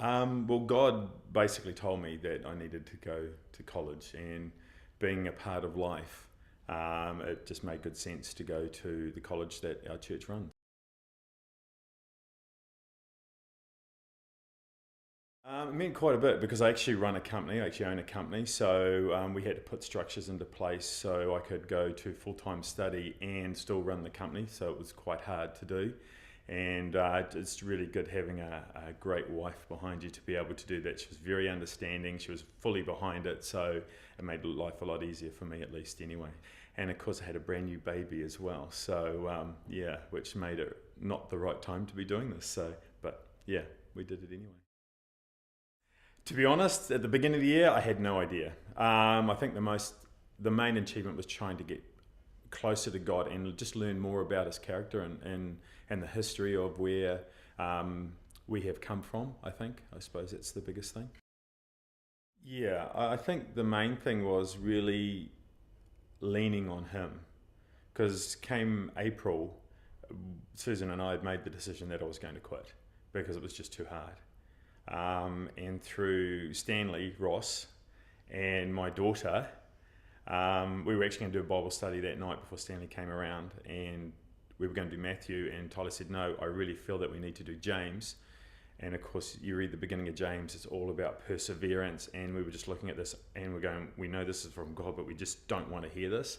Well, God basically told me that I needed to go to college, and being a part of life, it just made good sense to go to the college that our church runs. It meant quite a bit because I actually run a company, I actually own a company, so we had to put structures into place so I could go to full-time study and still run the company, so it was quite hard to do. And it's really good having a great wife behind you to be able to do that. She was very understanding, she was fully behind it, so it made life a lot easier for me, at least anyway. And of course I had a brand new baby as well, so yeah, which made it not the right time to be doing this, so, but yeah, we did it anyway. To be honest, at the beginning of the year, I had no idea. I think the main achievement was trying to get closer to God and just learn more about His character and the history of where we have come from. I suppose that's the biggest thing. Yeah, I think the main thing was really leaning on Him, because came April, Susan and I had made the decision that I was going to quit because it was just too hard. And through Stanley Ross and my daughter, we were actually going to do a Bible study that night before Stanley came around, and we were going to do Matthew, and Tyler said, no, I really feel that we need to do James. And of course, you read the beginning of James, it's all about perseverance, and we were just looking at this and we're going, we know this is from God, but we just don't want to hear this.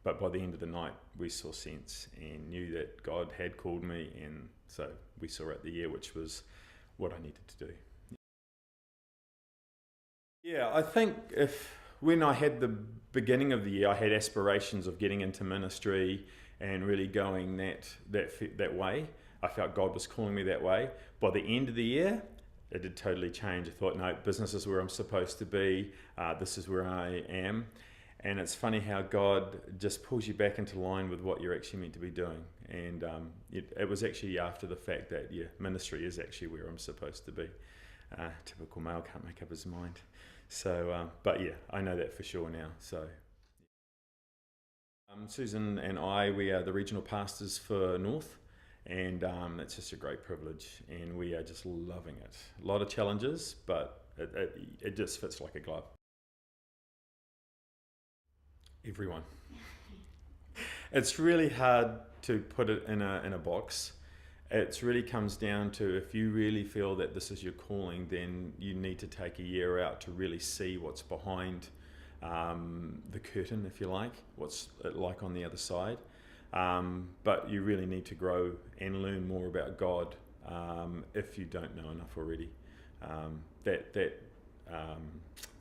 But by the end of the night, we saw sense and knew that God had called me, and so we saw out the year, which was what I needed to do. Yeah, I think if when I had the beginning of the year, I had aspirations of getting into ministry and really going that way. I felt God was calling me that way. By the end of the year, it did totally change. I thought, no, business is where I'm supposed to be. This is where I am. And it's funny how God just pulls you back into line with what you're actually meant to be doing. And it was actually after the fact that, yeah, ministry is actually where I'm supposed to be. Typical male can't make up his mind. So, but yeah, I know that for sure now. So, Susan and I, we are the regional pastors for North, and it's just a great privilege, and we are just loving it. A lot of challenges, but it just fits like a glove. Everyone. It's really hard to put it in a box. It really comes down to, if you really feel that this is your calling, then you need to take a year out to really see what's behind the curtain, if you like, what's it like on the other side. But you really need to grow and learn more about God if you don't know enough already. That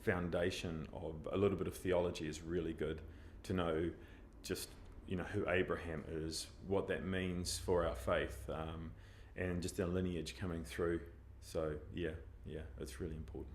foundation of a little bit of theology is really good to know, just who Abraham is, what that means for our faith, and just our lineage coming through. So yeah, it's really important.